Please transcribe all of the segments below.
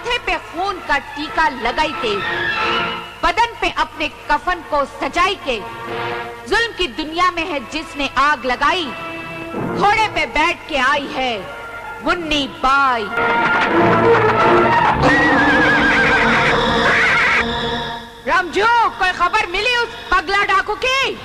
माथे पे खून का टीका लगाई के, बदन पे अपने कफन को सजाई के, जुल्म की दुनिया में है जिसने आग लगाई, घोड़े पे बैठ के आई है मुन्नी बाई। रामजू, कोई खबर मिली उस पगला डाकू की?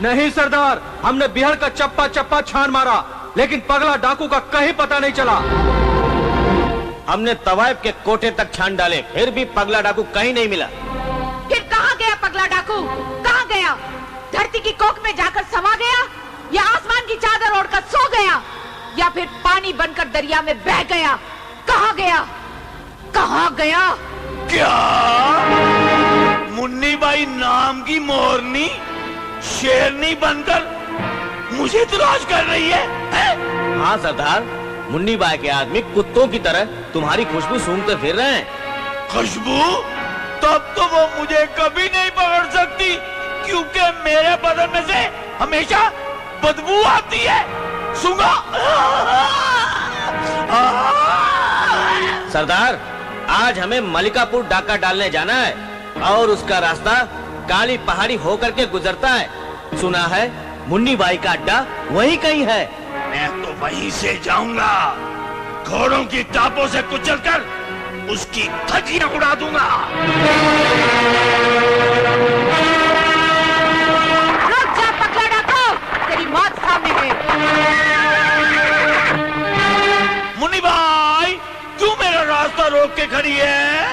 नहीं सरदार, हमने बिहार का चप्पा चप्पा छान मारा, लेकिन पगला डाकू का कहीं पता नहीं चला। हमने तवाइफ के कोठे तक छान डाले, फिर भी पगला डाकू कहीं नहीं मिला। फिर कहाँ गया पगला डाकू? कहाँ गया? धरती की कोख में जाकर समा गया, या आसमान की चादर ओढ़कर सो गया, या फिर पानी बनकर दरिया में बह गया? कहाँ गया? कहाँ गया? क्या मुन्नी बाई नाम की मोरनी शेरनी बनकर मुझे तलाश कर रही है? हाँ सरदार, मुन्नी बाई के आदमी कुत्तों की तरह तुम्हारी खुशबू सूंघते फिर रहे हैं। खुशबू? तब तो वो मुझे कभी नहीं पकड़ सकती, क्योंकि मेरे बदन में से हमेशा बदबू आती है। सूंघा। सरदार, आज हमें मलिकापुर डाका डालने जाना है और उसका रास्ता काली पहाड़ी होकर के गुजरता है। सुना है मुन्नी बाई का अड्डा वहीं कहीं है। मैं तो वहीं से जाऊंगा, घोड़ों की टापों से कुचलकर उसकी धज्जियां उड़ा दूंगा। रुक जा पगला डाकू, तेरी मौत सामने है। मुन्नी बाई, क्यों मेरा रास्ता रोक के खड़ी है?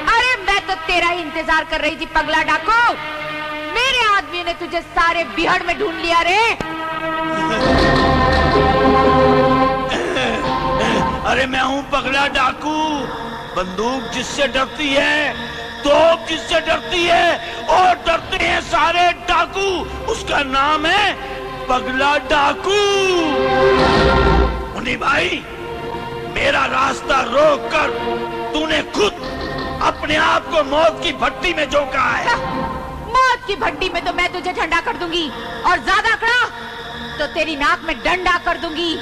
अरे मैं तो तेरा ही इंतजार कर रही थी पगला डाकू। मेरे आदमी ने तुझे सारे बिहड़ में ढूंढ लिया रे। अरे मैं हूँ पगला डाकू। बंदूक जिससे डरती है, तोप जिससे डरती है, और डरते हैं सारे डाकू। उसका नाम है पगला डाकू। मुन्नी भाई, मेरा रास्ता रोककर तूने खुद अपने आप को मौत की भट्टी में झोंका है। मौत की भट्टी में तो मैं तुझे ठंडा कर दूंगी, और ज्यादा कड़ा तो तेरी नाक में डंडा कर दूंगी।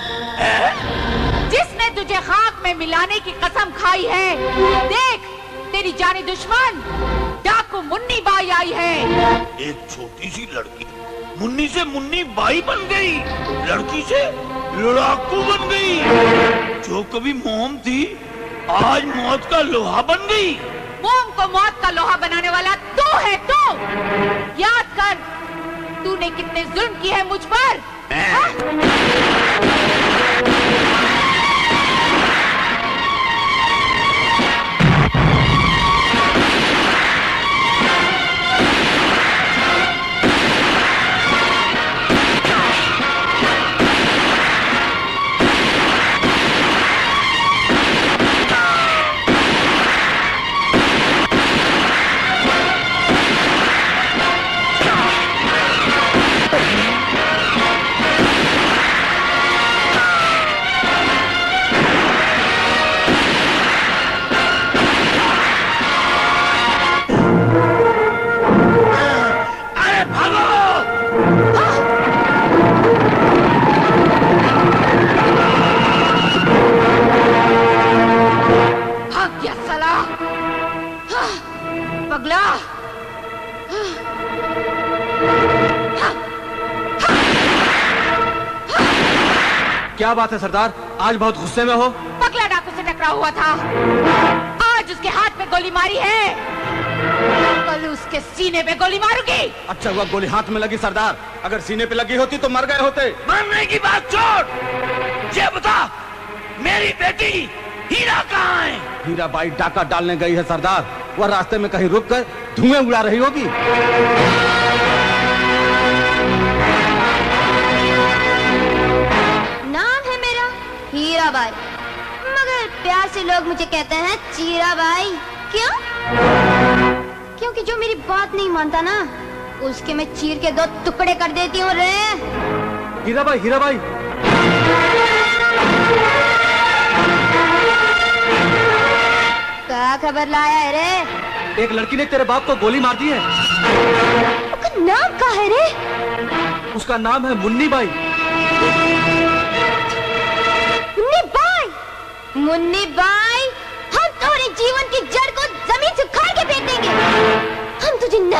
जिसने तुझे खाक में मिलाने की कसम खाई है, देख तेरी जानी दुश्मन डाकू मुन्नी बाई आई है। एक छोटी सी लड़की मुन्नी से मुन्नी बाई बन गई, लड़की से लड़ाकू बन गई। जो कभी मोम थी, आज मौत का लोहा बन गई। मोम को मौत का लोहा बनाने वाला तू है, तू। याद कर, तूने कितने जुल्म किए हैं मुझ पर। पगला, क्या बात है सरदार, आज बहुत गुस्से में हो? पगला डाकू से टकरा हुआ था, आज उसके हाथ में गोली मारी है, कल उसके सीने पे गोली मारूंगी। अच्छा हुआ गोली हाथ में लगी सरदार, अगर सीने पे लगी होती तो मर गए होते। मरने की बात छोड़, ये बता मेरी बेटी हीरा कहाँ है? हीरा बाई डाका डालने गई है सरदार, वह रास्ते में कहीं रुक कर धुएं उड़ा रही होगी। नाम है मेरा हीरा बाई, मगर प्यार से लोग मुझे कहते हैं चीरा बाई। क्यों? क्योंकि जो मेरी बात नहीं मानता ना, उसके मैं चीर के 2 टुकड़े कर देती हूँ रे। हीरा बाई, हीरा बाई, क्या खबर लाया है रे? एक लड़की ने तेरे बाप को गोली मार दी है। उसका नाम क्या है रे? उसका नाम है मुन्नी बाई। मुन्नी बाई? मुन्नी बाई, हम तुम्हारे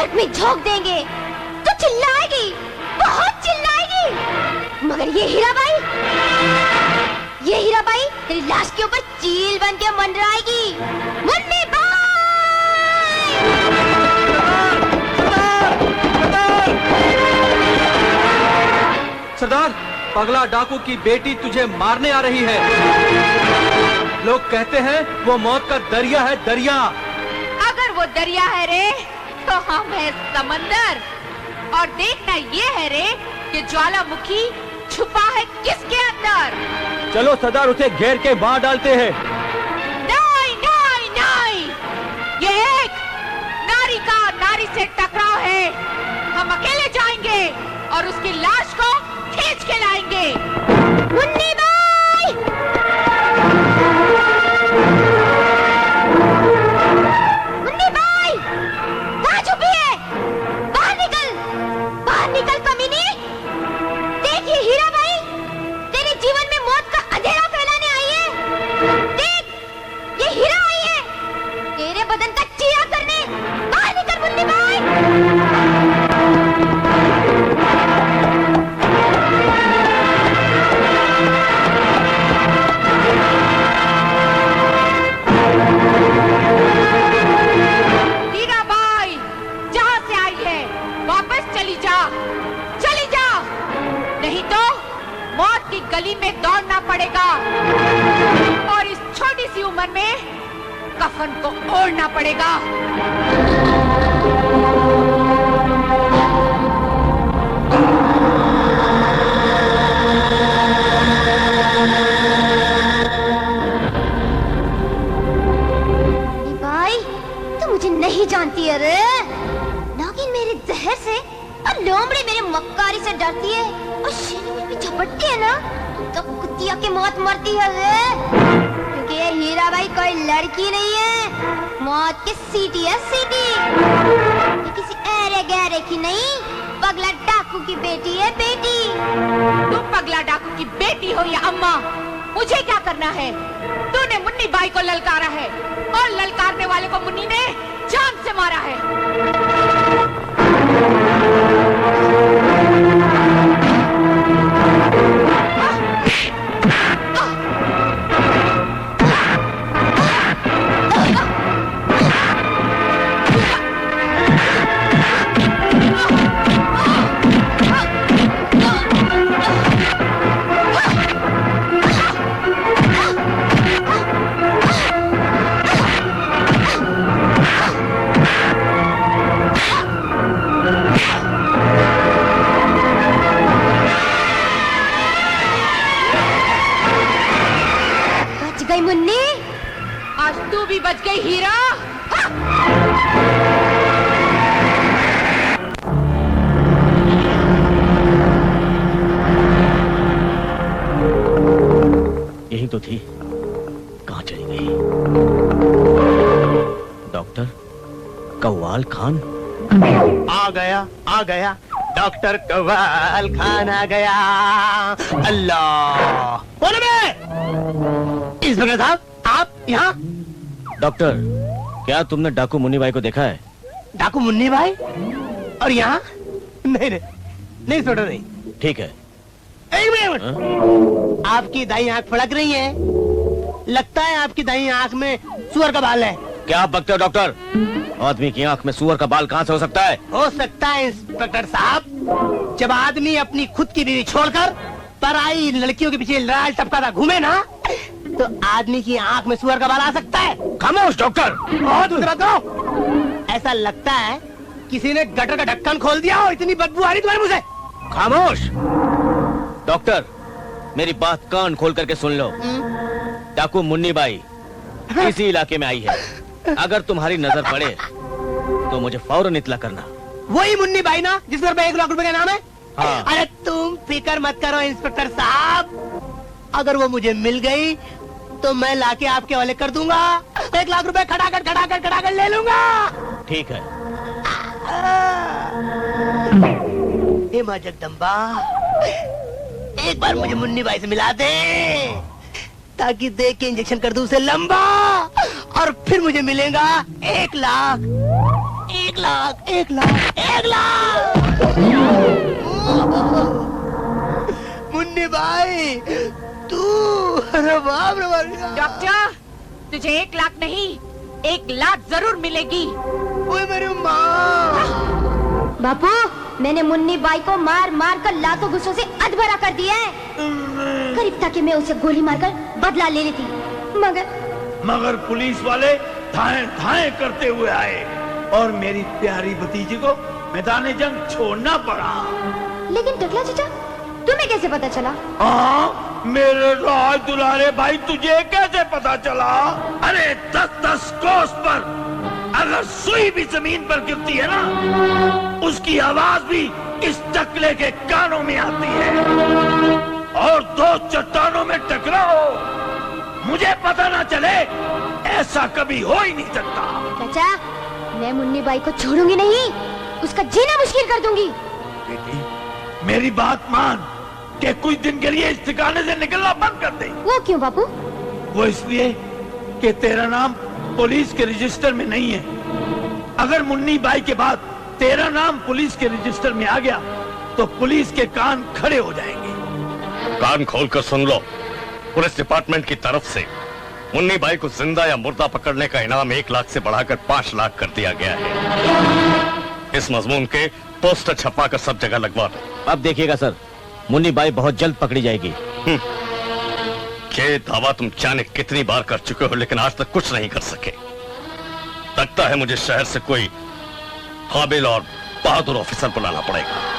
नर्क में झोंक देंगे तो चिल्लाएगी, बहुत चिल्लाएगी। मगर ये हीराबाई तेरी लाश के ऊपर चील बन के मंडराएगी। मुन्नी बाई! सरदार, पगला डाकू की बेटी तुझे मारने आ रही है। लोग कहते हैं वो मौत का दरिया है, दरिया। अगर वो दरिया है रे तो हम है समंदर। और देखना ये है रे कि ज्वालामुखी छुपा है किसके अंदर। चलो सरदार, उसे घेर के मार डालते हैं। नहीं नहीं नहीं, ये एक नारी का नारी से टकराव है। हम अकेले जाएंगे और उसकी लाश को खींच के लाएंगे। मुन्नी बाई! मुन्नी बाई! कहाँ छुपी है? बाहर निकल कमीनी! देख ये हीराबाई तेरे जीवन में मौत का अंधेरा फैलाने आई है। देख ये हीरा आई है तेरे बदन का चीरा करने। बाहर निकल मुन्नी बाई! हीराबाई जहाँ से आई है वापस चली जा, चली जा, नहीं तो मौत की गली में दौड़ना पड़ेगा और इस छोटी सी उम्र में कफन को ओढ़ना पड़ेगा। बाई तू मुझे नहीं जानती है रे। नागिन मेरे जहर से और लोमड़ी मेरे मक्कारी से डरती है और शेरनी भी झपटती है ना तो कुतिया की मौत मरती है रे। क्योंकि ये हीराबाई कोई लड़की नहीं है, मौत की सीटी है, सीटी। ये किसी ऐरे गहरे की नहीं, पगला डाकू की बेटी है, बेटी। तुम पगला डाकू की बेटी हो या अम्मा, मुझे क्या करना है? तूने मुन्नी बाई को ललकारा है और ललकारने वाले को मुन्नी ने जान से मारा है। मुन्नी आज तू भी बच गई हीरा। यही तो थी, कहाँ चली गई? डॉक्टर कव्वाल खान आ गया डॉक्टर कव्वाल खान आ गया। अल्लाह बोले बे! इंस्पेक्टर साहब आप यहाँ? डॉक्टर, क्या तुमने डाकू मुन्नी बाई को देखा है? डाकू मुन्नी भाई और यहाँ? नहीं इंस्पेक्टर नहीं। ठीक है। एक मिनट, हाँ? आपकी दाई आंख फड़क रही है, लगता है आपकी दाई आंख में सुअर का बाल है। क्या आप बकते हो डॉक्टर? आदमी की आंख में सुअर का बाल कहाँ से हो सकता है? हो सकता है इंस्पेक्टर साहब, जब आदमी अपनी खुद की बीवी छोड़कर पराई लड़कियों के पीछे लाल टपकाता घूमे ना, तो आदमी की आंख में सुअर का बाल आ सकता है। खामोश डॉक्टर। और दूसरा तो ऐसा लगता है किसी ने गटर का ढक्कन खोल दिया और इतनी बदबू आ रही तुम्हारे मुंह से। खामोश डॉक्टर, मेरी बात कान खोल करके सुन लो। डाकू मुन्नी बाई इसी इलाके में आई है। अगर तुम्हारी नजर पड़े तो मुझे फौरन इत्तला करना। वही मुन्नी बाई ना जिस पर 1 लाख रुपए का नाम है? हाँ। अरे तुम फिक्र मत करो इंस्पेक्टर साहब, अगर वो मुझे मिल गई तो मैं लाके आपके हवाले कर दूंगा। 1 लाख रुपए खड़ाकर ले लूंगा। ठीक है। हे मां जगदम्बा, एक बार मुझे मुन्नी बाई से मिला दे ताकि देख के इंजेक्शन कर दूं उसे लंबा, और फिर मुझे मिलेगा 1 लाख। 1 लाख 1 लाख 1 लाख। मुन्नी भाई तू, अरे बाप रे बाप। डॉक्टर, तुझे 1 लाख नहीं 1 लाख जरूर मिलेगी। ओए मेरी माँ। बापू, मैंने मुन्नी बाई को मार मार कर लातों गुस्सों से अधभरा कर दिया है। करीब था कि मैं उसे गोली मारकर बदला ले लेती, मगर पुलिस वाले धाए धाए करते हुए आए और मेरी प्यारी भतीजी को मैदान जंग छोड़ना पड़ा। लेकिन टकला चाचा, तुम्हें कैसे पता चला? हाँ, मेरे राज दुलारे भाई, तुझे कैसे पता चला? अरे 10-10 कोस पर अगर सुई भी जमीन पर गिरती है ना, उसकी आवाज भी इस टकले के कानों में आती है। और 2 चट्टानों में टकराओ, मुझे पता ना चले, ऐसा कभी हो ही नहीं सकता। चाचा, मैं मुन्नी बाई को छोड़ूंगी नहीं, उसका जीना मुश्किल कर दूंगी। बेटी, मेरी बात मान कि कुछ दिन के लिए इस ठिकाने से निकलना बंद कर दे। वो क्यों बापू? वो इसलिए कि तेरा नाम पुलिस के रजिस्टर में नहीं है। अगर मुन्नी बाई के बाद तेरा नाम पुलिस के रजिस्टर में आ गया तो पुलिस के कान खड़े हो जाएंगे। कान खोलकर सुन लो, पुलिस डिपार्टमेंट की तरफ से मुन्नी बाई को जिंदा या मुर्दा पकड़ने का इनाम 1 लाख से बढ़ाकर 5 लाख कर दिया गया है। इस मजमून के पोस्टर छपवा कर सब जगह लगवा दो। अब देखिएगा सर, मुन्नी बाई बहुत जल्द पकड़ी जाएगी। ये दावा तुम जाने कितनी बार कर चुके हो, लेकिन आज तक कुछ नहीं कर सके। लगता है मुझे शहर से कोई काबिल और बहादुर ऑफिसर बुलाना पड़ेगा।